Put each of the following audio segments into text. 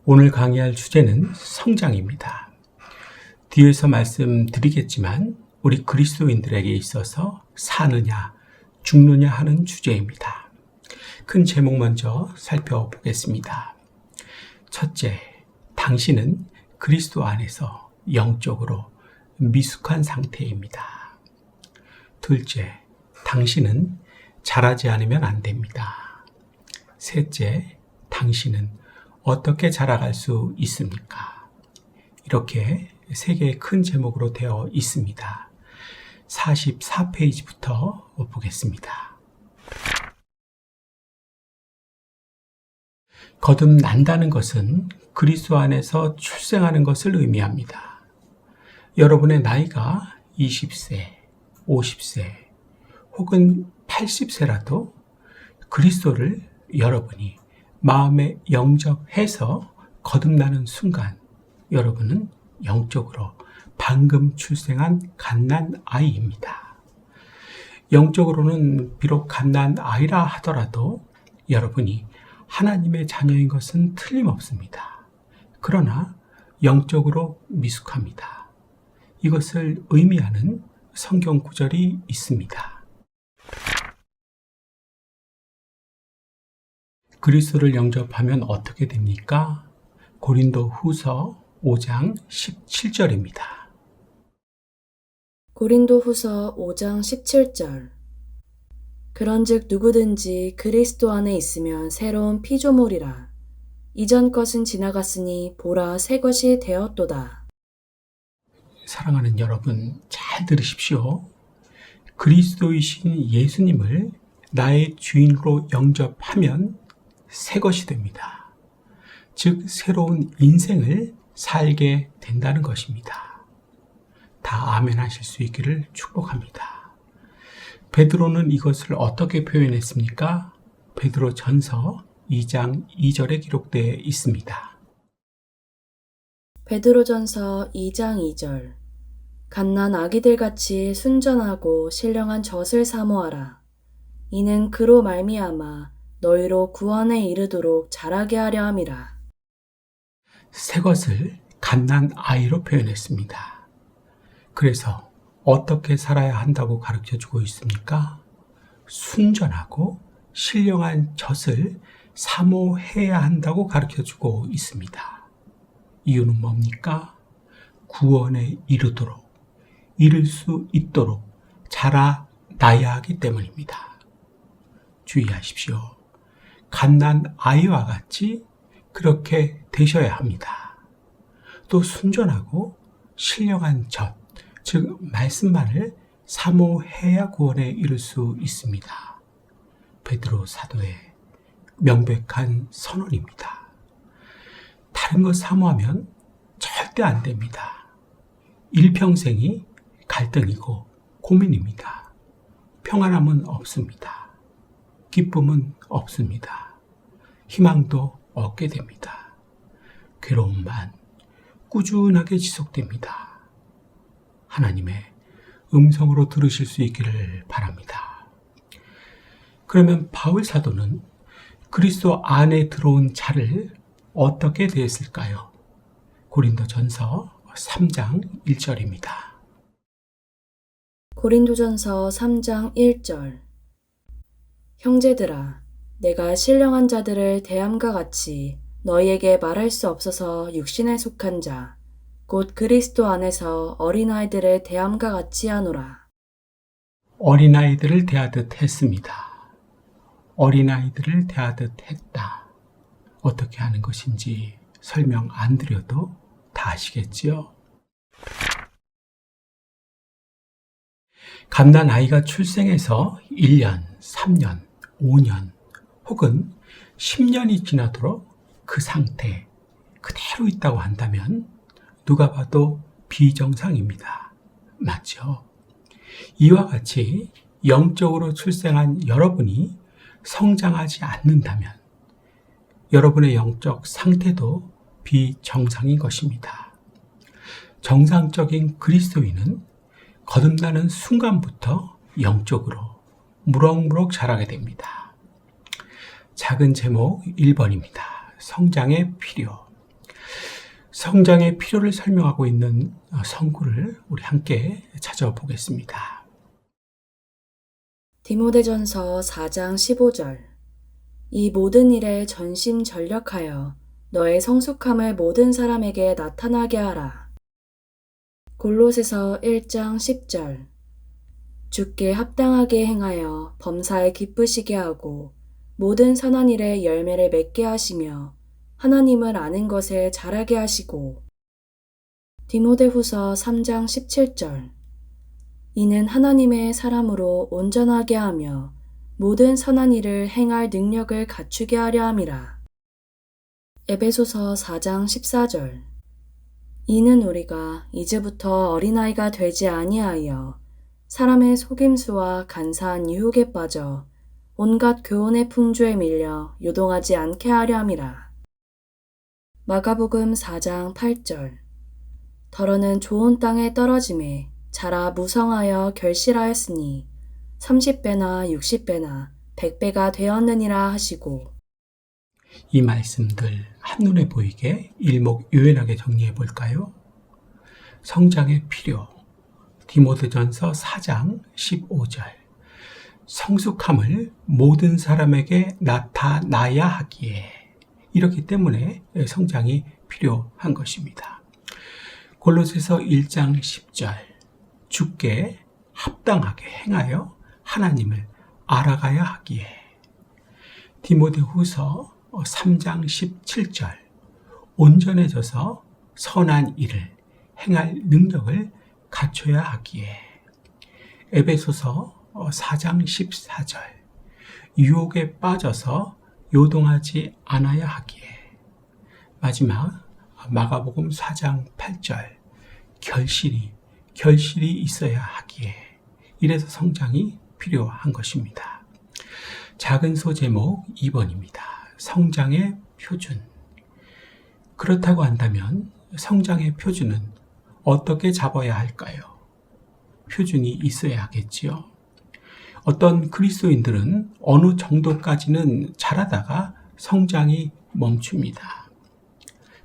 오늘 강의할 주제는 성장입니다. 뒤에서 말씀드리겠지만 우리 그리스도인들에게 있어서 사느냐, 죽느냐 하는 주제입니다. 큰 제목 먼저 살펴보겠습니다. 첫째, 당신은 그리스도 안에서 영적으로 미숙한 상태입니다. 둘째, 당신은 자라지 않으면 안 됩니다. 셋째, 당신은 어떻게 자라갈 수 있습니까? 이렇게 세 개의 큰 제목으로 되어 있습니다. 44페이지부터 보겠습니다. 거듭난다는 것은 그리스도 안에서 출생하는 것을 의미합니다. 여러분의 나이가 20세, 50세 혹은 80세라도 그리스도를 여러분이 마음에 영접해서 거듭나는 순간 여러분은 영적으로 방금 출생한 갓난 아이입니다. 영적으로는 비록 갓난 아이라 하더라도 여러분이 하나님의 자녀인 것은 틀림없습니다. 그러나 영적으로 미숙합니다. 이것을 의미하는 성경 구절이 있습니다. 그리스도를 영접하면 어떻게 됩니까? 고린도 후서 5장 17절입니다. 고린도 후서 5장 17절. 그런즉 누구든지 그리스도 안에 있으면 새로운 피조물이라. 이전 것은 지나갔으니 보라 새 것이 되었도다. 사랑하는 여러분, 잘 들으십시오. 그리스도이신 예수님을 나의 주인으로 영접하면 새 것이 됩니다. 즉 새로운 인생을 살게 된다는 것입니다. 다 아멘 하실 수 있기를 축복합니다. 베드로는 이것을 어떻게 표현했습니까? 베드로 전서 2장 2절에 기록되어 있습니다. 베드로전서 2장 2절. 갓난 아기들같이 순전하고 신령한 젖을 사모하라. 이는 그로 말미암아 너희로 구원에 이르도록 자라게 하려 함이라. 새 것을 갓난 아이로 표현했습니다. 그래서 어떻게 살아야 한다고 가르쳐주고 있습니까? 순전하고 신령한 젖을 사모해야 한다고 가르쳐주고 있습니다. 이유는 뭡니까? 구원에 이를 수 있도록 자라나야 하기 때문입니다. 주의하십시오. 갓난 아이와 같이 그렇게 되셔야 합니다. 또 순전하고 신령한 젖, 즉 말씀만을 사모해야 구원에 이를 수 있습니다. 베드로 사도의 명백한 선언입니다. 다른 것 사모하면 절대 안 됩니다. 일평생이 갈등이고 고민입니다. 평안함은 없습니다. 기쁨은 없습니다. 희망도 얻게 됩니다. 괴로움만 꾸준하게 지속됩니다. 하나님의 음성으로 들으실 수 있기를 바랍니다. 그러면 바울 사도는 그리스도 안에 들어온 자를 어떻게 대했을까요? 고린도전서 3장 1절입니다. 고린도전서 3장 1절. 형제들아, 내가 신령한 자들을 대함과 같이 너희에게 말할 수 없어서 육신에 속한 자, 곧 그리스도 안에서 어린아이들을 대함과 같이 하노라. 어린아이들을 대하듯 했습니다. 어린아이들을 대하듯 했다. 어떻게 하는 것인지 설명 안 드려도 다 아시겠지요? 갓난 아이가 출생해서 1년, 3년, 5년 혹은 10년이 지나도록 그 상태 그대로 있다고 한다면 누가 봐도 비정상입니다. 맞죠? 이와 같이 영적으로 출생한 여러분이 성장하지 않는다면 여러분의 영적 상태도 비정상인 것입니다. 정상적인 그리스도인은 거듭나는 순간부터 영적으로 무럭무럭 자라게 됩니다. 작은 제목 1번입니다. 성장의 필요. 성장의 필요를 설명하고 있는 성구를 우리 함께 찾아보겠습니다. 디모데전서 4장 15절. 이 모든 일에 전심전력하여 너의 성숙함을 모든 사람에게 나타나게 하라. 골로새서 1장 10절. 주께 합당하게 행하여 범사에 기쁘시게 하고 모든 선한 일에 열매를 맺게 하시며 하나님을 아는 것에 자라게 하시고. 디모데후서 3장 17절. 이는 하나님의 사람으로 온전하게 하며 모든 선한 일을 행할 능력을 갖추게 하려 함이라. 에베소서 4장 14절. 이는 우리가 이제부터 어린아이가 되지 아니하여 사람의 속임수와 간사한 유혹에 빠져 온갖 교훈의 풍조에 밀려 요동하지 않게 하려 함이라. 마가복음 4장 8절. 더러는 좋은 땅에 떨어짐에 자라 무성하여 결실하였으니 30배나 60배나 100배가 되었느니라 하시고. 이 말씀들 한눈에 보이게 일목요연하게 정리해 볼까요? 성장의 필요, 디모데전서 4장 15절. 성숙함을 모든 사람에게 나타나야 하기에, 이렇기 때문에 성장이 필요한 것입니다. 골로새서 1장 10절. 주께 합당하게 행하여 하나님을 알아가야 하기에. 디모데후서 3장 17절. 온전해져서 선한 일을 행할 능력을 갖춰야 하기에. 에베소서 4장 14절. 유혹에 빠져서 요동하지 않아야 하기에. 마지막 마가복음 4장 8절. 결실이 있어야 하기에. 이래서 성장이 필요한 것입니다. 작은 소 제목 2번입니다. 성장의 표준. 그렇다고 한다면 성장의 표준은 어떻게 잡아야 할까요? 표준이 있어야 하겠지요. 어떤 그리스도인들은 어느 정도까지는 자라다가 성장이 멈춥니다.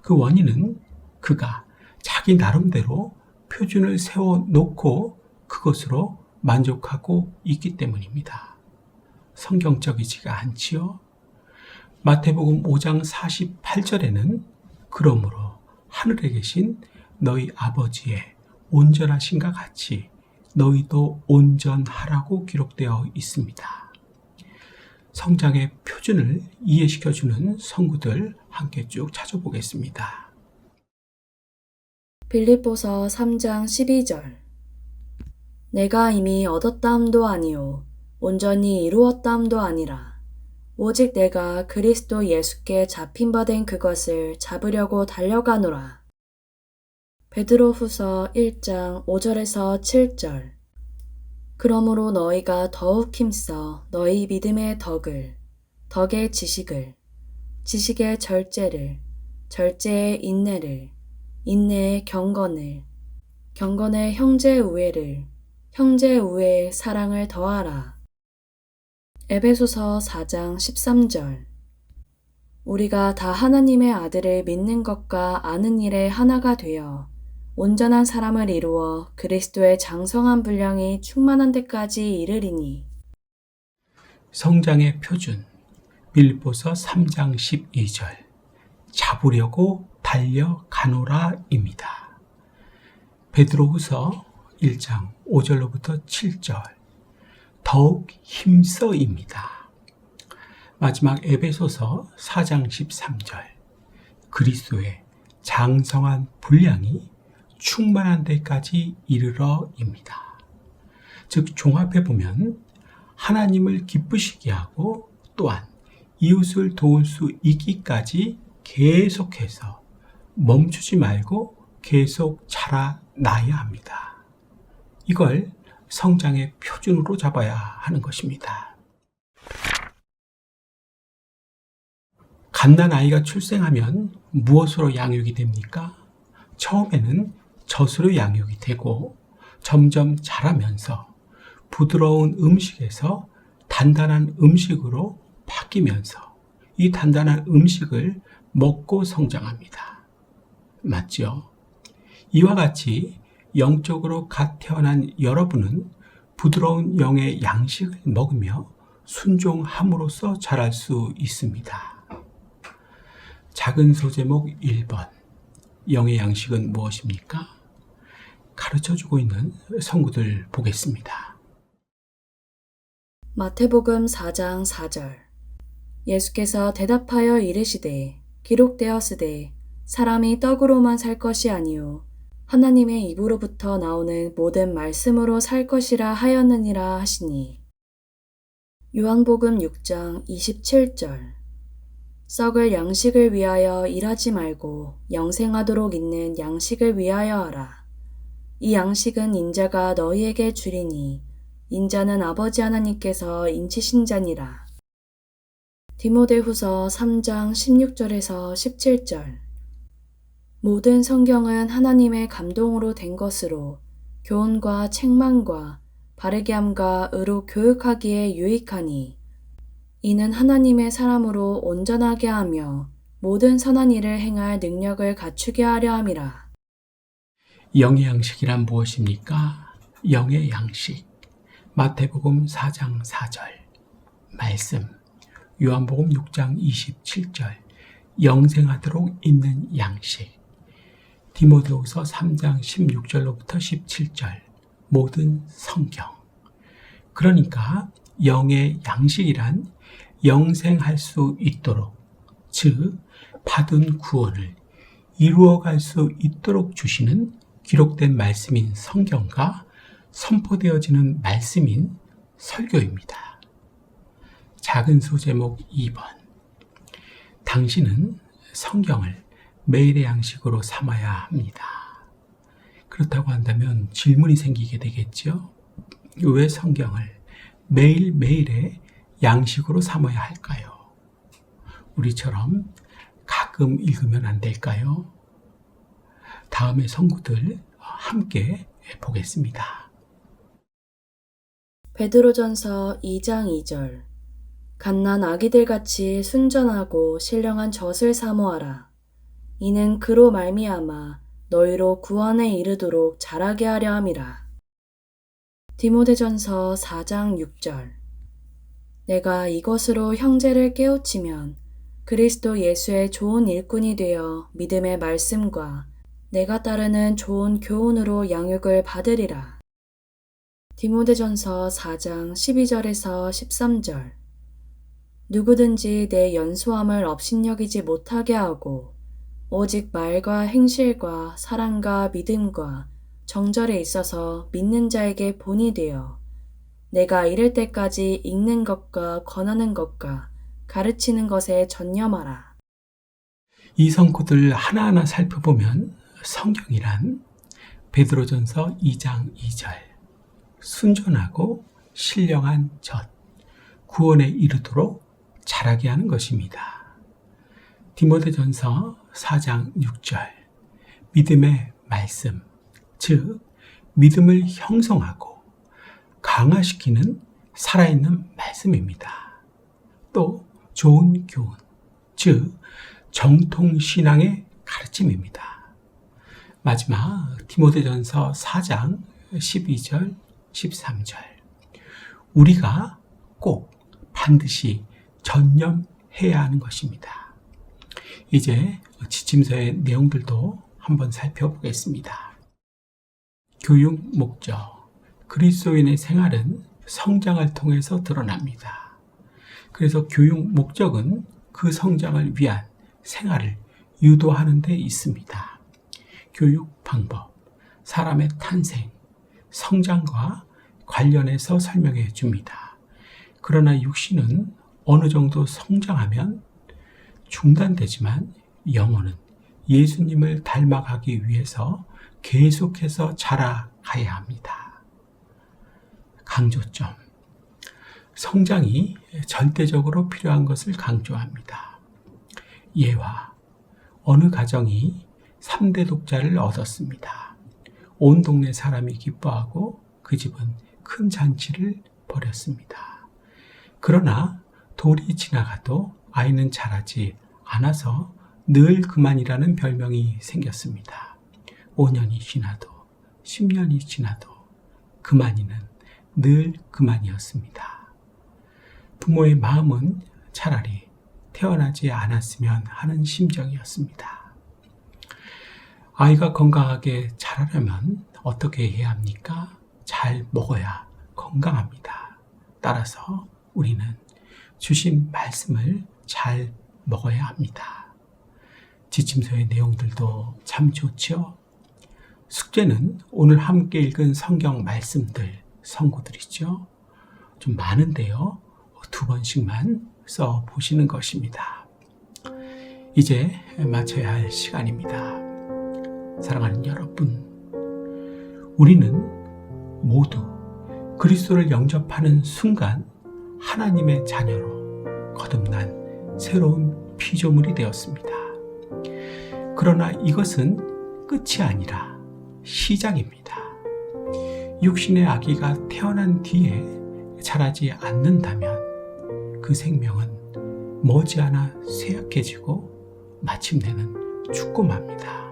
그 원인은 그가 자기 나름대로 표준을 세워놓고 그것으로 만족하고 있기 때문입니다. 성경적이지가 않지요. 마태복음 5장 48절에는 그러므로 하늘에 계신 너희 아버지의 온전하신가 같이 너희도 온전하라고 기록되어 있습니다. 성장의 표준을 이해시켜주는 성구들 함께 쭉 찾아보겠습니다. 빌립보서 3장 12절. 내가 이미 얻었다함도 아니요 온전히 이루었다함도 아니라 오직 내가 그리스도 예수께 잡힌 바 된 그것을 잡으려고 달려가노라. 베드로후서 1장 5절에서 7절. 그러므로 너희가 더욱 힘써 너희 믿음의 덕을, 덕의 지식을, 지식의 절제를, 절제의 인내를, 인내의 경건을, 경건의 형제 우애를, 형제 우애의 사랑을 더하라. 에베소서 4장 13절. 우리가 다 하나님의 아들을 믿는 것과 아는 일에 하나가 되어 온전한 사람을 이루어 그리스도의 장성한 분량이 충만한 데까지 이르리니. 성장의 표준, 빌립보서 3장 12절. 잡으려고 달려가노라입니다. 베드로후서 1장 5절로부터 7절. 더욱 힘써입니다. 마지막 에베소서 4장 13절. 그리스도의 장성한 분량이 충만한 데까지 이르러입니다. 즉 종합해 보면 하나님을 기쁘시게 하고 또한 이웃을 도울 수 있기까지 계속해서 멈추지 말고 계속 자라나야 합니다. 이걸 성장의 표준으로 잡아야 하는 것입니다. 갓난아이가 출생하면 무엇으로 양육이 됩니까? 처음에는 젖으로 양육이 되고 점점 자라면서 부드러운 음식에서 단단한 음식으로 바뀌면서 이 단단한 음식을 먹고 성장합니다. 맞죠? 이와 같이 영적으로 갓 태어난 여러분은 부드러운 영의 양식을 먹으며 순종함으로써 자랄 수 있습니다. 작은 소제목 1번. 영의 양식은 무엇입니까? 가르쳐주고 있는 성구들 보겠습니다. 마태복음 4장 4절. 예수께서 대답하여 이르시되 기록되었으되 사람이 떡으로만 살 것이 아니요 하나님의 입으로부터 나오는 모든 말씀으로 살 것이라 하였느니라 하시니. 요한복음 6장 27절. 썩을 양식을 위하여 일하지 말고 영생하도록 있는 양식을 위하여 하라. 이 양식은 인자가 너희에게 주리니 인자는 아버지 하나님께서 인치신 자니라. 디모데후서 3장 16절에서 17절. 모든 성경은 하나님의 감동으로 된 것으로 교훈과 책망과 바르게 함과 의로 교육하기에 유익하니 이는 하나님의 사람으로 온전하게 하며 모든 선한 일을 행할 능력을 갖추게 하려 함이라. 영의 양식이란 무엇입니까? 영의 양식. 마태복음 4장 4절 말씀, 요한복음 6장 27절 영생하도록 있는 양식, 디모데후서 3장 16절로부터 17절 모든 성경. 그러니까 영의 양식이란 영생할 수 있도록, 즉 받은 구원을 이루어갈 수 있도록 주시는 기록된 말씀인 성경과 선포되어지는 말씀인 설교입니다. 작은 소제목 2번. 당신은 성경을 매일의 양식으로 삼아야 합니다. 그렇다고 한다면 질문이 생기게 되겠죠. 왜 성경을 매일매일의 양식으로 삼아야 할까요? 우리처럼 가끔 읽으면 안 될까요? 다음에 성구들 함께 보겠습니다. 베드로전서 2장 2절. 갓난 아기들같이 순전하고 신령한 젖을 사모하라. 이는 그로 말미암아 너희로 구원에 이르도록 자라게 하려 함이라. 디모데전서 4장 6절. 내가 이것으로 형제를 깨우치면 그리스도 예수의 좋은 일꾼이 되어 믿음의 말씀과 내가 따르는 좋은 교훈으로 양육을 받으리라. 디모데전서 4장 12절에서 13절. 누구든지 내 연소함을 업신여기지 못하게 하고 오직 말과 행실과 사랑과 믿음과 정절에 있어서 믿는 자에게 본이 되어 내가 이를 때까지 읽는 것과 권하는 것과 가르치는 것에 전념하라. 이 성구들 하나하나 살펴보면 성경이란 베드로전서 2장 2절 순전하고 신령한 젖, 구원에 이르도록 자라게 하는 것입니다. 디모데전서 4장 6절 믿음의 말씀, 즉 믿음을 형성하고 강화시키는 살아있는 말씀입니다. 또 좋은 교훈, 즉 정통신앙의 가르침입니다. 마지막 디모데전서 4장 12절 13절 우리가 꼭 반드시 전념해야 하는 것입니다. 이제 지침서의 내용들도 한번 살펴보겠습니다. 교육 목적. 그리스도인의 생활은 성장을 통해서 드러납니다. 그래서 교육 목적은 그 성장을 위한 생활을 유도하는 데 있습니다. 교육 방법, 사람의 탄생, 성장과 관련해서 설명해 줍니다. 그러나 육신은 어느 정도 성장하면 중단되지만 영혼은 예수님을 닮아가기 위해서 계속해서 자라가야 합니다. 강조점. 성장이 절대적으로 필요한 것을 강조합니다. 예화. 어느 가정이 3대 독자를 얻었습니다. 온 동네 사람이 기뻐하고 그 집은 큰 잔치를 벌였습니다. 그러나 돌이 지나가도 아이는 자라지 않아서 늘 그만이라는 별명이 생겼습니다. 5년이 지나도 10년이 지나도 그만이는 늘 그만이었습니다. 부모의 마음은 차라리 태어나지 않았으면 하는 심정이었습니다. 아이가 건강하게 자라려면 어떻게 해야 합니까? 잘 먹어야 건강합니다. 따라서 우리는 주신 말씀을 잘 먹어야 합니다. 지침서의 내용들도 참 좋죠? 숙제는 오늘 함께 읽은 성경 말씀들, 성구들이죠. 좀 많은데요. 2번씩만 써 보시는 것입니다. 이제 마쳐야 할 시간입니다. 사랑하는 여러분, 우리는 모두 그리스도를 영접하는 순간 하나님의 자녀로 거듭난 새로운 피조물이 되었습니다. 그러나 이것은 끝이 아니라 시작입니다. 육신의 아기가 태어난 뒤에 자라지 않는다면 그 생명은 머지않아 쇠약해지고 마침내는 죽고 맙니다.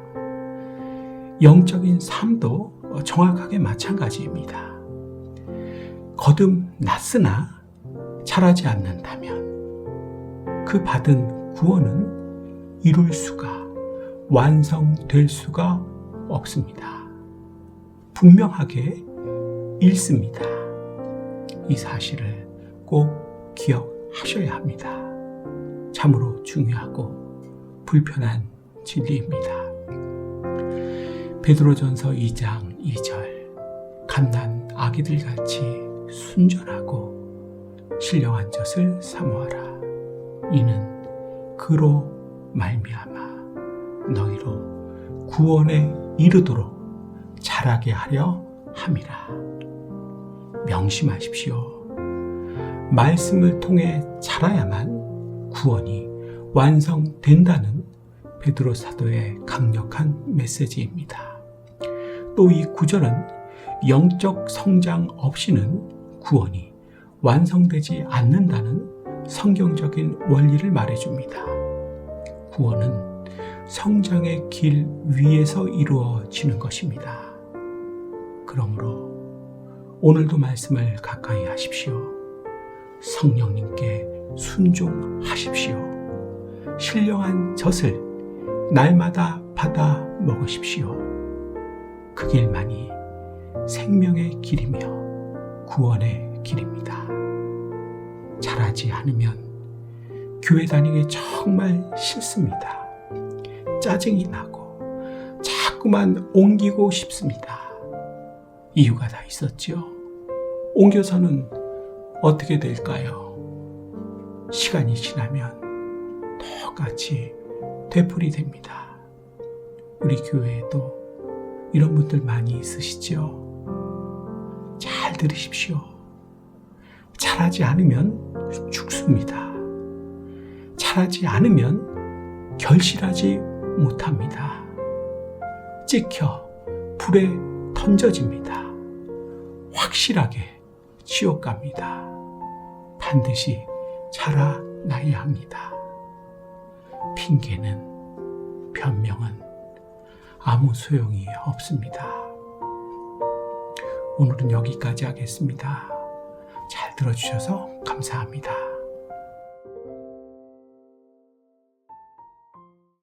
영적인 삶도 정확하게 마찬가지입니다. 거듭났으나 자라지 않는다면 그 받은 구원은 이룰 수가, 완성될 수가 없습니다. 분명하게 잃습니다. 이 사실을 꼭 기억하셔야 합니다. 참으로 중요하고 불편한 진리입니다. 베드로전서 2장 2절, 갓난 아기들같이 순전하고 신령한 젖을 사모하라. 이는 그로 말미암아 너희로 구원에 이르도록 자라게 하려 함이라. 명심하십시오. 말씀을 통해 자라야만 구원이 완성된다는 베드로 사도의 강력한 메시지입니다. 또 이 구절은 영적 성장 없이는 구원이 완성되지 않는다는 성경적인 원리를 말해줍니다. 구원은 성장의 길 위에서 이루어지는 것입니다. 그러므로 오늘도 말씀을 가까이 하십시오. 성령님께 순종하십시오. 신령한 젖을 날마다 받아 먹으십시오. 그 길만이 생명의 길이며 구원의 길입니다. 자라지 않으면 교회 다니기 정말 싫습니다. 짜증이 나고 자꾸만 옮기고 싶습니다. 이유가 다 있었죠. 옮겨서는 어떻게 될까요? 시간이 지나면 똑같이 되풀이 됩니다. 우리 교회에도 이런 분들 많이 있으시죠? 잘 들으십시오. 자라지 않으면 죽습니다. 자라지 않으면 결실하지 못합니다. 찍혀 불에 던져집니다. 확실하게 지옥 갑니다. 반드시 자라나야 합니다. 핑계는, 변명은 아무 소용이 없습니다. 오늘은 여기까지 하겠습니다. 잘 들어주셔서 감사합니다.